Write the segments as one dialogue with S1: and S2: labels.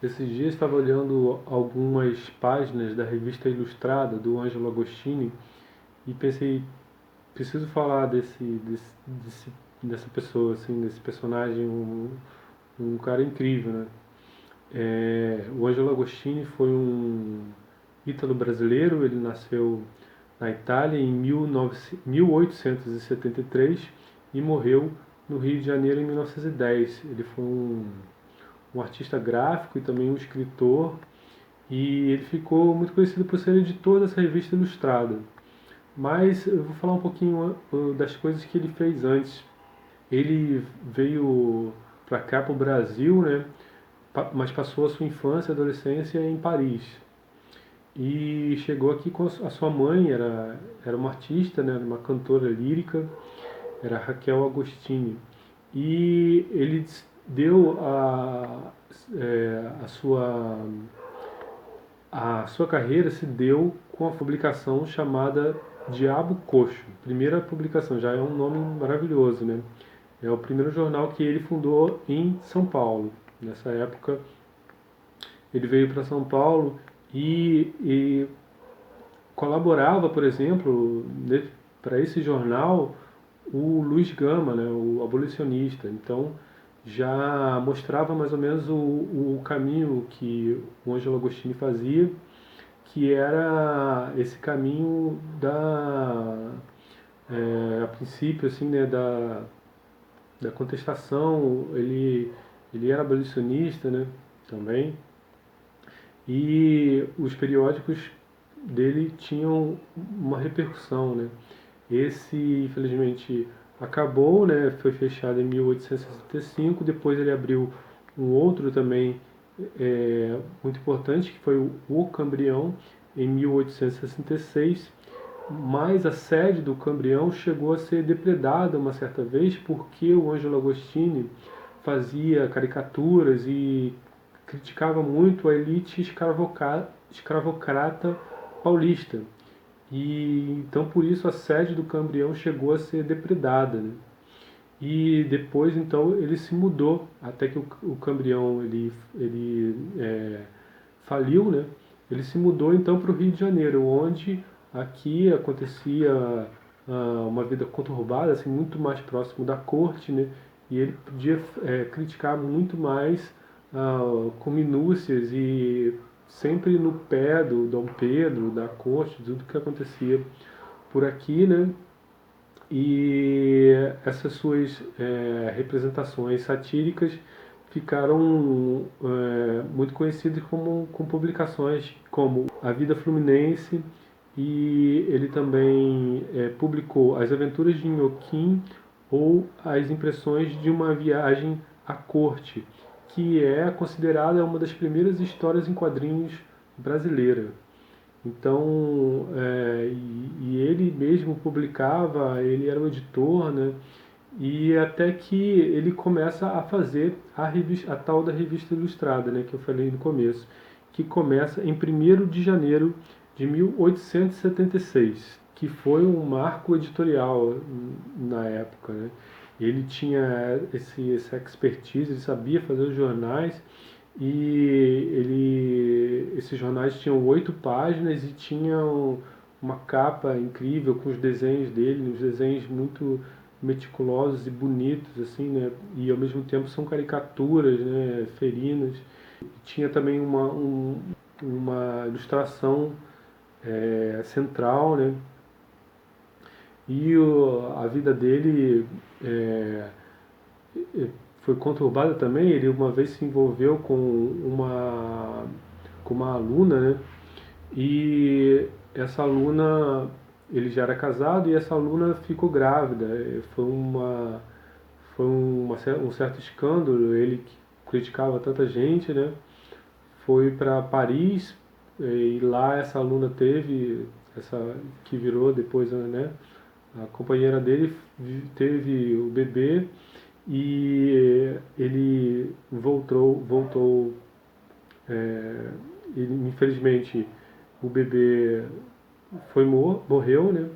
S1: Esses dias estava olhando algumas páginas da revista Ilustrada do Ângelo Agostini e pensei, preciso falar dessa pessoa, assim, desse personagem, um cara incrível, né? O Ângelo Agostini foi um ítalo-brasileiro, ele nasceu na Itália em 1873 e morreu no Rio de Janeiro em 1910. Ele foi um artista gráfico e também um escritor, e ele ficou muito conhecido por ser editor dessa revista Ilustrada. Mas eu vou falar um pouquinho das coisas que ele fez antes. Ele veio para cá, para o Brasil, né? Mas passou a sua infância e adolescência em Paris. E chegou aqui com a sua mãe, era uma artista, né? Uma cantora lírica, era Raquel Agostini. E ele deu a sua a sua carreira se deu com a publicação chamada Diabo Coxo. Primeira publicação, já é um nome maravilhoso, né? É o primeiro jornal que ele fundou em São Paulo. Nessa época, ele veio para São Paulo e colaborava, por exemplo, para esse jornal, o Luiz Gama, né, o abolicionista. Então, já mostrava mais ou menos o caminho que o Ângelo Agostini fazia, que era esse caminho a princípio, assim, né, da contestação. Ele era abolicionista, né, também, e os periódicos dele tinham uma repercussão, né. Esse, infelizmente, acabou, né, foi fechado em 1865, depois ele abriu um outro também muito importante, que foi o Cambrião, em 1866, mas a sede do Cambrião chegou a ser depredada uma certa vez porque o Ângelo Agostini fazia caricaturas e criticava muito a elite escravocrata paulista. E então por isso a sede do Cambrião chegou a ser depredada, né? E depois então ele se mudou até que o Cambrião ele faliu, né? Ele se mudou então para o Rio de Janeiro, onde aqui acontecia uma vida conturbada, assim, muito mais próximo da corte, né? E ele podia criticar muito mais com minúcias e sempre no pé do Dom Pedro, da corte, tudo que acontecia por aqui, né? E essas suas representações satíricas ficaram muito conhecidas com publicações como A Vida Fluminense, e ele também publicou As Aventuras de Inhoquim ou As Impressões de uma Viagem à Corte, que é considerada uma das primeiras histórias em quadrinhos brasileira. Então, e ele mesmo publicava, ele era o editor, né? E até que ele começa a fazer a tal da revista Ilustrada, né, que eu falei no começo, que começa em 1º de janeiro de 1876, que foi um marco editorial na época, né? Ele tinha essa expertise, ele sabia fazer os jornais, e esses jornais tinham 8 páginas e tinham uma capa incrível com os desenhos dele, uns desenhos muito meticulosos e bonitos, assim, né? E ao mesmo tempo são caricaturas, né? Ferinas. Tinha também uma ilustração central, né? E a vida dele foi conturbada também. Ele uma vez se envolveu com uma aluna, né? E essa aluna, ele já era casado e essa aluna ficou grávida. Um certo escândalo. Ele que criticava tanta gente, né? Foi para Paris, e lá essa aluna teve essa que virou depois, né? A companheira dele teve o bebê, e ele voltou. É, ele, infelizmente, o bebê morreu, né?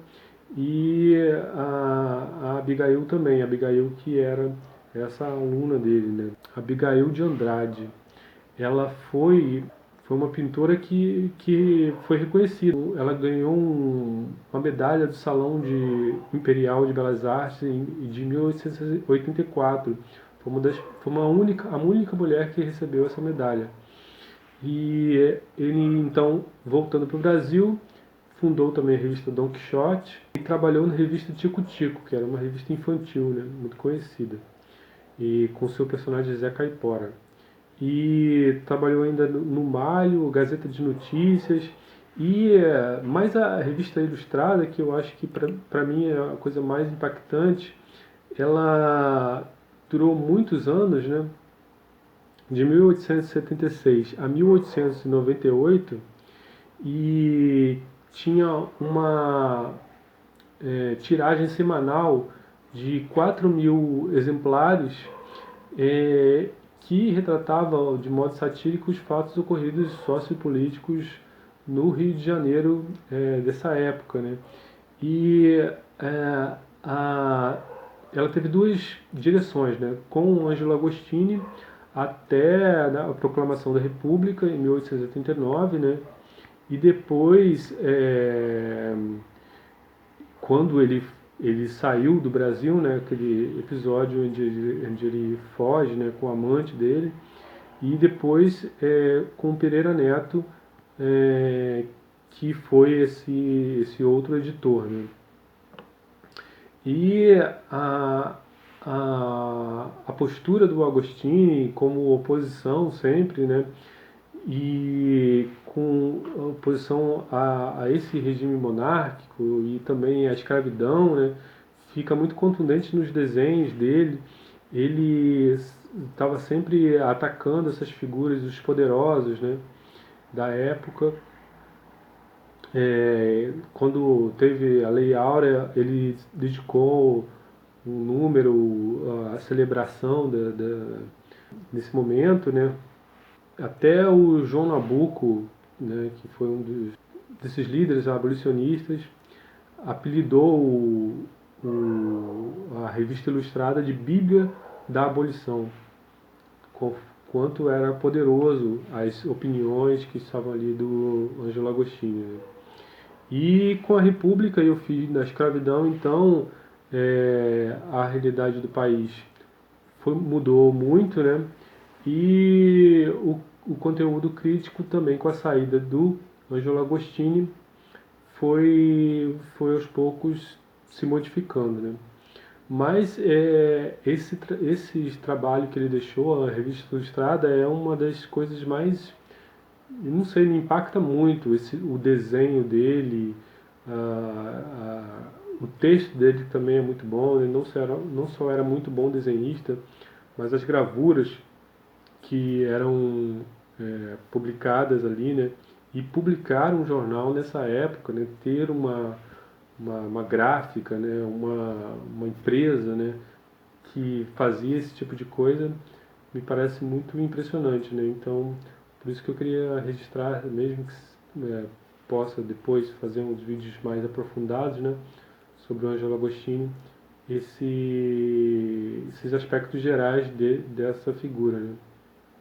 S1: E a Abigail também, a Abigail que era essa aluna dele, né? Abigail de Andrade. ela foi uma pintora que foi reconhecida. Ela ganhou uma medalha do Salão Imperial de Belas Artes de 1884. Foi a única mulher que recebeu essa medalha. E ele, então, voltando para o Brasil, fundou também a revista Don Quixote e trabalhou na revista Tico Tico, que era uma revista infantil, né, muito conhecida, e com seu personagem Zé Caipora. E trabalhou ainda no Malho, Gazeta de Notícias, e mais a revista Ilustrada, que eu acho que para mim é a coisa mais impactante. Ela durou muitos anos, né? De 1876 a 1898, e tinha uma tiragem semanal de 4.000 exemplares, que retratava de modo satírico os fatos ocorridos sociopolíticos no Rio de Janeiro, dessa época, né? E é, a, ela teve duas direções, né? Com o Ângelo Agostini até a proclamação da República em 1889, né? E depois, quando ele saiu do Brasil, né? Aquele episódio onde ele foge, né? Com o amante dele, e depois com o Pereira Neto, que foi esse outro editor, né? E a, a postura do Agostini como oposição sempre, né? E com oposição a esse regime monárquico e também a escravidão, né? Fica muito contundente nos desenhos dele. Ele estava sempre atacando essas figuras dos poderosos, né? Da época. Quando teve a Lei Áurea, ele dedicou um número à celebração desse momento, né? Até o João Nabuco, né, que foi desses líderes abolicionistas, apelidou a revista ilustrada de Bíblia da Abolição, quanto era poderoso as opiniões que estavam ali do Ângelo Agostini, né? E com a República e o fim da escravidão, então, a realidade do país mudou muito, né? E o conteúdo crítico também, com a saída do Ângelo Agostini, foi aos poucos se modificando, né? Mas esse trabalho que ele deixou, a revista Ilustrada, é uma das coisas mais, não sei, me impacta muito o desenho dele, o texto dele também é muito bom. Ele não só era muito bom desenhista, mas as gravuras que eram publicadas ali, né? E publicar um jornal nessa época, né? Ter uma gráfica, né? Uma empresa, né? Que fazia esse tipo de coisa, me parece muito impressionante, né? Então, por isso que eu queria registrar, mesmo que possa depois fazer uns vídeos mais aprofundados, né? Sobre o Ângelo Agostini, esses aspectos gerais dessa figura, né?